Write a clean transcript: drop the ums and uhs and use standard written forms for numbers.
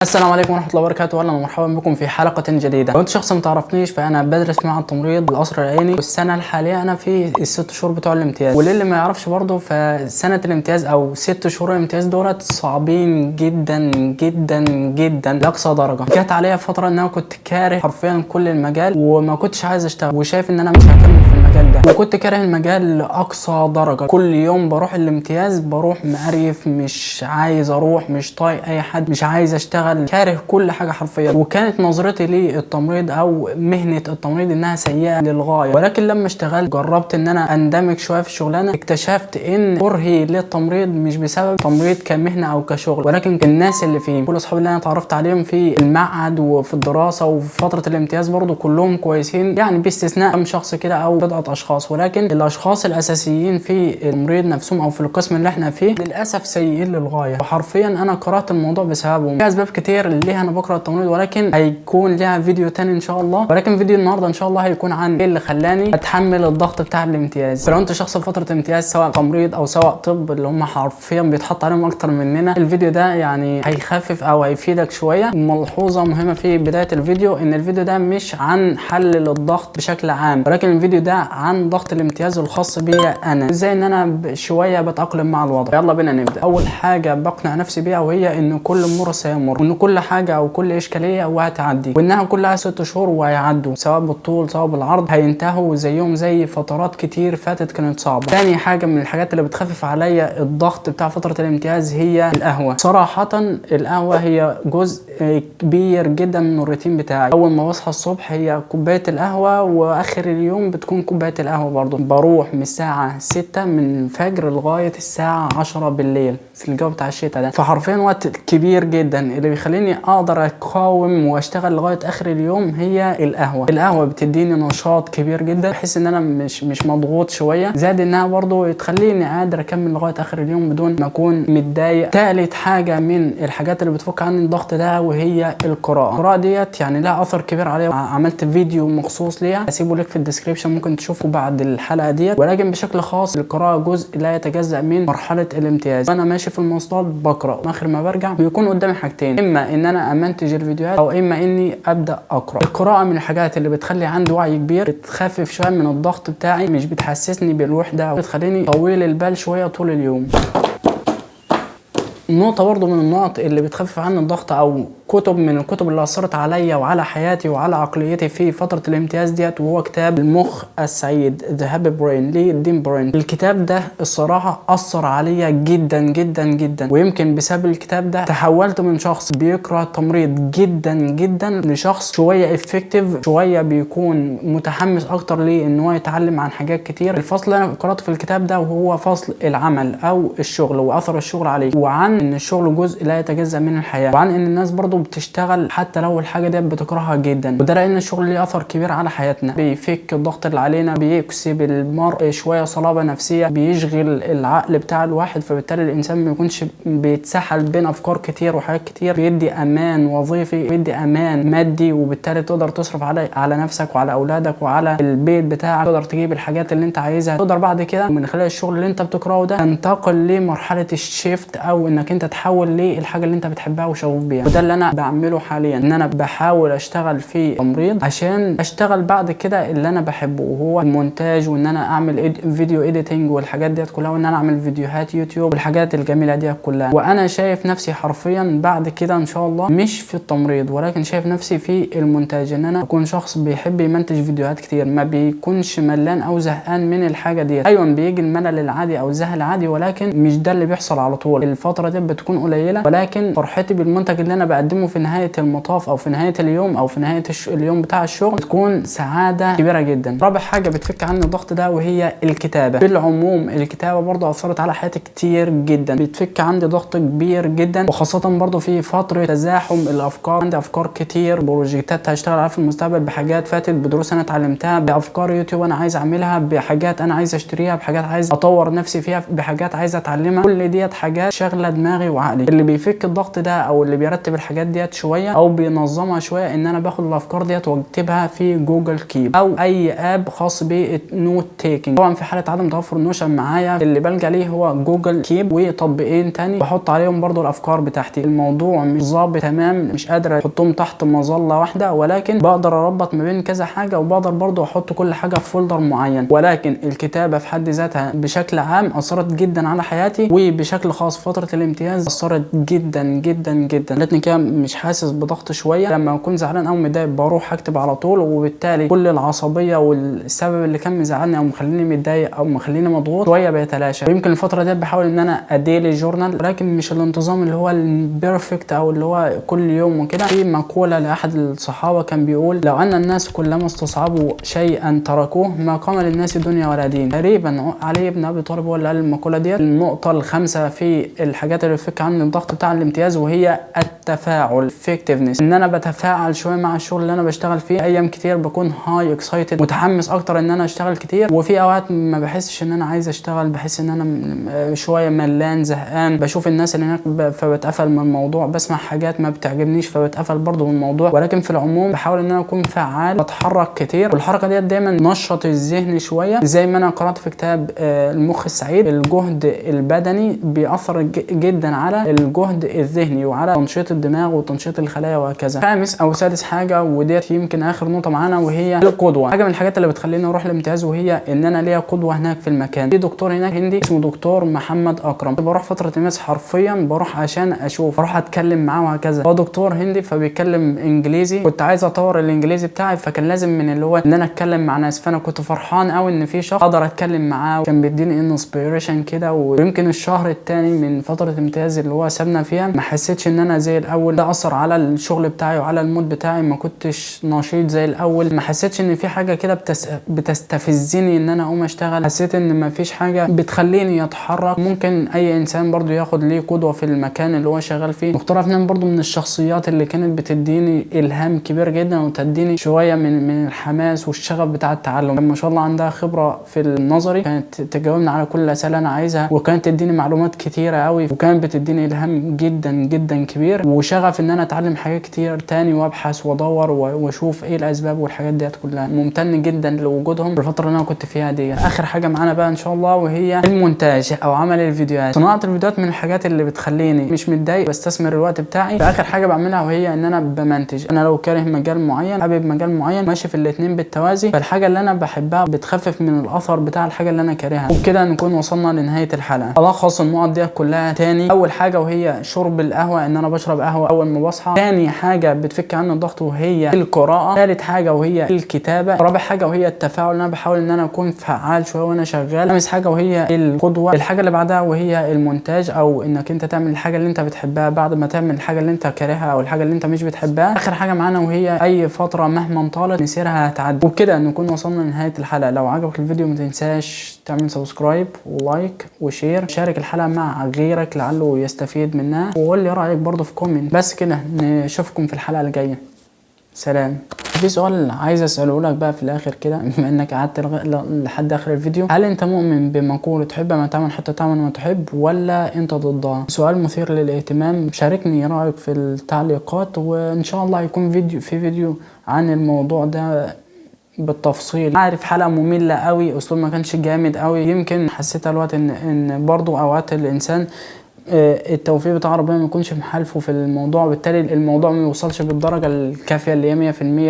السلام عليكم ورحمة الله وبركاته، اهلا ومرحبا بكم في حلقة جديدة. لو انت شخص ما تعرفنيش فانا بدرس معهد التمريض القصر العيني، والسنة الحالية انا في الست شهور بتوع الامتياز. وللي ما يعرفش برضه فسنة الامتياز او 6 شهور الامتياز دولت صعبين جدا جدا جدا لاقصى درجة. جت عليا فترة ان انا كنت كاره حرفيا كل المجال وما كنتش عايز اشتغل وشايف ان انا مش هكمل في المجال ده، وكنت كاره المجال لاقصى درجة. كل يوم بروح الامتياز بروح مقريف، مش عايز اروح، مش طايق اي حد، مش عايز اشتغل، كاره كل حاجه حرفيا. وكانت نظرتي للتمريض او مهنه التمريض انها سيئه للغايه. ولكن لما اشتغلت جربت ان انا اندمج شويه في الشغلانه، اكتشفت ان كرهي للتمريض مش بسبب التمريض كمهنه او كشغل، ولكن الناس اللي فيه. كل اصحابي اللي انا اتعرفت عليهم في المعهد وفي الدراسه وفي فتره الامتياز برضو كلهم كويسين، يعني باستثناء كم شخص كده او بضعه اشخاص. ولكن الاشخاص الاساسيين في التمريض نفسهم او في القسم اللي احنا فيه للاسف سيئين للغايه، وحرفيا انا كرهت الموضوع بسببهم. في اسباب كتير ليه انا بكره التمريض، ولكن هيكون ليها فيديو تاني ان شاء الله. ولكن فيديو النهارده ان شاء الله هيكون عن ايه اللي خلاني اتحمل الضغط بتاع الامتياز. فلو انت شخص في فتره امتياز سواء تمريض او سواء طب اللي هم حرفيا بيتحط عليهم اكتر مننا، الفيديو ده يعني هيخفف او هيفيدك شويه. ملحوظه مهمه في بدايه الفيديو ان الفيديو ده مش عن حل للضغط بشكل عام، ولكن الفيديو ده عن ضغط الامتياز الخاص بيا انا، ازاي ان انا شويه بتاقلم مع الوضع. يلا بينا نبدا. اول حاجه بقنع نفسي بيها وهي ان كل مر سيمر، وان كل حاجه او كل اشكاليه وهتعدي، وانها كلها 6 شهور وهيعدوا، سواء بالطول سواء بالعرض هينتهوا زيهم زي فترات كتير فاتت كانت صعبه. تاني حاجه من الحاجات اللي بتخفف عليا الضغط بتاع فتره الامتياز هي القهوه. صراحه القهوه هي جزء كبير جدا من الروتين بتاعي. اول ما بصحى الصبح هي كوبايه القهوه، واخر اليوم بتكون كوبايه القهوه برضو. بروح من الساعه 6 من الفجر لغايه الساعه 10 بالليل في الجو بتاع الشتاء ده، فحرفيا وقت كبير جدا. اللي بيخليني اقدر اقاوم واشتغل لغايه اخر اليوم هي القهوه. القهوه بتديني نشاط كبير جدا، بحس ان انا مش مضغوط شويه، زائد انها برضو تخليني قادر اكمل لغايه اخر اليوم بدون ما اكون متضايق. تالت حاجه من الحاجات اللي بتفك عني الضغط ده وهي القراءه. القراءه ديت يعني لها اثر كبير عليا، عملت فيديو مخصوص ليها هسيبه لك في الديسكريبشن، ممكن تشوفه بعد الحلقه ديت. ولكن بشكل خاص القراءه جزء لا يتجزأ من مرحله الامتياز. وانا ماشي في المواصلات بقرا، اخر ما برجع بيكون قدامي حاجتين، اما ان انا امنتج الفيديوهات او اما اني ابدا اقرا. القراءه من الحاجات اللي بتخلي عندي وعي كبير، بتخفف شويه من الضغط بتاعي، مش بتحسسني بالوحده، بتخليني طويل البال شويه طول اليوم. نقطة برضو من النقط اللي بتخفف عني الضغط او كتب من الكتب اللي اثرت عليا وعلى حياتي وعلى عقليتي في فترة الامتياز ديت، وهو كتاب المخ السعيد The Happy Brain لدين برين. الكتاب ده الصراحة اثر عليا جدا جدا جدا، ويمكن بسبب الكتاب ده تحولت من شخص بيكره التمريض جدا جدا لشخص شوية افكتيف، شوية بيكون متحمس اكتر ليه ان هو يتعلم عن حاجات كتير. الفصل اللي انا قرأته في الكتاب ده وهو فصل العمل او الشغل واثر الشغل عليه، وعن ان الشغل جزء لا يتجزأ من الحياة، وعن ان الناس برضو بتشتغل حتى لو الحاجة دي بتكرهها جدا، وده لان الشغل ليه اثر كبير على حياتنا. بيفك الضغط اللي علينا، بيكسب المرء شوية صلابة نفسية، بيشغل العقل بتاع الواحد، فبالتالي الانسان ما يكونش بيتسحل بين افكار كتير وحاجات كتير. بيدي امان وظيفي، بيدي امان مادي، وبالتالي تقدر تصرف على نفسك وعلى اولادك وعلى البيت بتاعك، تقدر تجيب الحاجات اللي انت عايزها، تقدر بعد كده من خلال الشغل اللي انت بتكرهه ده تنتقل لمرحلة الشيفت، او انك انت تحول للحاجة اللي انت بتحبها وشغوف بيها. وده اللي انا بعمله حاليا، ان انا بحاول اشتغل في تمريض عشان اشتغل بعد كده اللي انا بحبه، وهو المونتاج، وان انا اعمل فيديو اديتنج والحاجات ديت كلها، وان انا اعمل فيديوهات يوتيوب والحاجات الجميله ديت كلها. وانا شايف نفسي حرفيا بعد كده ان شاء الله مش في التمريض، ولكن شايف نفسي في المونتاج، ان انا اكون شخص بيحب يمنتج فيديوهات كتير، ما بيكونش ملان او زهقان من الحاجه ديت. ايوه بيجي الملل العادي او الزهق العادي، ولكن مش ده اللي بيحصل على طول. الفتره دي بتكون قليله، ولكن فرحتي بالمنتج اللي انا بقدمه في نهايه المطاف او في نهايه اليوم او في نهايه اليوم بتاع الشغل بتكون سعاده كبيره جدا. رابع حاجه بتفك عني الضغط ده وهي الكتابه. بالعموم الكتابه برضو اثرت على حياتي كتير جدا، بتفك عندي ضغط كبير جدا، وخاصه برضو في فتره تزاحم الافكار. عندي افكار كتير، بروجكتات هشتغل عليها في المستقبل، بحاجات فاتت، بدروس انا اتعلمتها، بافكار يوتيوب انا عايز اعملها، بحاجات انا عايز اشتريها، بحاجات عايز اطور نفسي فيها، بحاجات عايز اتعلمها. كل ديت حاجات شغله دماغي وعقلي. اللي بيفك الضغط ده او اللي بيرتب الحاجات ديت شويه او بينظمها شويه ان انا باخد الافكار ديت واكتبها في جوجل كيب او اي اب خاص بالنوت تيكينج. طبعا في حاله عدم توفر نوشن معايا اللي بلجأ ليه هو جوجل كيب وتطبيقين تاني بحط عليهم برضو الافكار بتاعتي. الموضوع مش ظابط تمام، مش قادر احطهم تحت مظله واحده، ولكن بقدر اربط ما بين كذا حاجه وبقدر برضو احط كل حاجه في فولدر معين. ولكن الكتابه في حد ذاتها بشكل عام اثرت جدا على حياتي، وبشكل خاص فتره الامتياز اثرت جدا جدا جدا. خلتني كده مش حاسس بضغط شويه، لما اكون زعلان او متضايق بروح اكتب على طول، وبالتالي كل العصبيه والسبب اللي كان مزعلني او مخليني متضايق او مخليني مضغوط شويه بيتلاشى. ويمكن الفتره دي بحاول ان انا اديلي جورنال، ولكن مش الانتظام اللي هو البيرفكت او اللي هو كل يوم وكده. في مقوله لاحد الصحابه كان بيقول: لو ان الناس كلما استصعبوا شيئا تركوه ما قام للناس دنيا ولا دين. تقريبا علي بن ابي طالب هو اللي قال المقوله ديت. النقطه الخامسه في الحاجات اللي بتفك عني الضغط بتاع الامتياز وهي التفاعل effectiveness. ان انا بتفاعل شويه مع الشغل اللي انا بشتغل فيه. ايام كتير بكون هاي اكسايتد متحمس اكتر ان انا اشتغل كتير، وفي اوقات ما بحسش ان انا عايز اشتغل، بحس ان انا شويه ملان زهقان، بشوف الناس اللي هناك فبتقفل من الموضوع، بسمع حاجات ما بتعجبنيش فبتقفل برضه من الموضوع. ولكن في العموم بحاول ان انا اكون فعال، بتحرك كتير، والحركه ديت دايما نشط الذهن شويه. زي ما انا قرات في كتاب المخ السعيد، الجهد البدني بيأثر جدا على الجهد الذهني وعلى تنشيط الدماغ وتنشيط الخلايا وهكذا. خامس او سادس حاجه، وديت يمكن اخر نقطه معانا، وهي القدوه. حاجه من الحاجات اللي بتخليني اروح الامتياز وهي ان انا ليا قدوه هناك في المكان. في دكتور هناك هندي اسمه دكتور محمد اكرم، بروح فتره الامتياز حرفيا بروح عشان اشوف، بروح اتكلم معاه وهكذا. هو دكتور هندي فبيتكلم انجليزي، كنت عايز اطور الانجليزي بتاعي، فكان لازم من اللي هو ان انا اتكلم مع ناس، فانا كنت فرحان قوي ان في شخص اقدر اتكلم معاه، كان بيديني انسبيريشن كده. ويمكن الشهر الثاني من فتره الامتياز اللي هو سابنا فيها ما حسيتش ان انا زي الاول. ده اثر على الشغل بتاعي وعلى المود بتاعي، ما كنتش نشيط زي الاول، ما حسيتش ان في حاجه كده بتستفزني ان انا اقوم اشتغل. حسيت ان ما فيش حاجه بتخليني اتحرك. ممكن اي انسان برضو ياخد ليه قدوه في المكان اللي هو شغال فيه. دكتور عفنان برضو من الشخصيات اللي كانت بتديني الهام كبير جدا، وتديني شويه من الحماس والشغف بتاع التعلم. ما شاء الله عندها خبره في النظري، كانت تجاوبني على كل الاسئله انا عايزها، وكانت تديني معلومات كتيره قوي، وكانت بتديني الهام جدا جدا كبير، وشغف ان انا اتعلم حاجات كتير تاني وابحث وادور واشوف ايه الاسباب والحاجات ديت كلها. ممتن جدا لوجودهم في الفتره اللي انا كنت فيها دي. اخر حاجه معانا بقى ان شاء الله وهي المونتاج او عمل الفيديوهات. صناعه الفيديوهات من الحاجات اللي بتخليني مش متضايق، بستثمر الوقت بتاعي. فاخر حاجه بعملها وهي ان انا بمنتج. انا لو كاره مجال معين، حابب مجال معين، ماشي في الاثنين بالتوازي، فالحاجه اللي انا بحبها بتخفف من الاثر بتاع الحاجه اللي انا كارهها. وبكده نكون وصلنا لنهايه الحلقه. الخص النقط دي كلها تاني: اول حاجه وهي شرب القهوه، ان انا بشرب قهوه اول ما بصحى. تاني حاجه بتفك عني الضغط وهي القراءه. ثالث حاجه وهي الكتابه. رابع حاجه وهي التفاعل، انا بحاول ان انا اكون فعال شويه وانا شغال. خامس حاجه وهي القدوه. الحاجه اللي بعدها وهي المونتاج، او انك انت تعمل الحاجه اللي انت بتحبها بعد ما تعمل الحاجه اللي انت كارهها او الحاجه اللي انت مش بتحبها. اخر حاجه معانا وهي اي فتره مهما طالت مسيرها هتعدي. وبكده نكون وصلنا لنهايه الحلقه. لو عجبك الفيديو ما تنساش تعمل سبسكرايب ولايك وشير، شارك الحلقه مع غيرك لعله يستفيد منها، وقول لي رايك برضو في كومنت. بس كده، نشوفكم في الحلقه الجايه. سلام. في سؤال عايز اساله لك بقى في الاخر كده، بما انك قعدت لحد اخر الفيديو: هل انت مؤمن بمقوله تحب ما تعمل حتى تعمل ما تحب، ولا انت ضدها؟ سؤال مثير للاهتمام. شاركني رايك في التعليقات، وان شاء الله هيكون فيديو عن الموضوع ده بالتفصيل. عارف حلقه ممله قوي، اسلوب ما كانش جامد قوي، يمكن حسيت الوقت ان برضو اوقات الانسان التوفيق بتاع ربنا ما يكونش محالفه في الموضوع، وبالتالي الموضوع ما يوصلش بالدرجه الكافيه اللي هي 100%.